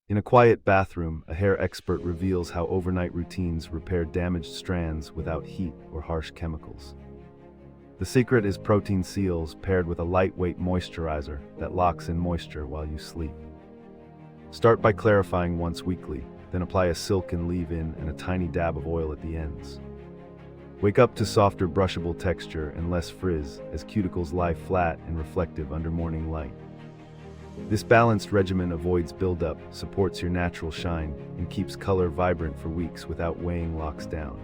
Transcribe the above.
In a quiet bathroom, a hair expert reveals how overnight routines repair damaged strands without heat or harsh chemicals. The secret is protein seals paired with a lightweight moisturizer that locks in moisture while you sleep. Start by clarifying once weekly, then apply a silken leave-in and a tiny dab of oil at the ends. Wake up to softer brushable texture and less frizz as cuticles lie flat and reflective under morning light. This balanced regimen avoids buildup, supports your natural shine, and keeps color vibrant for weeks without weighing locks down.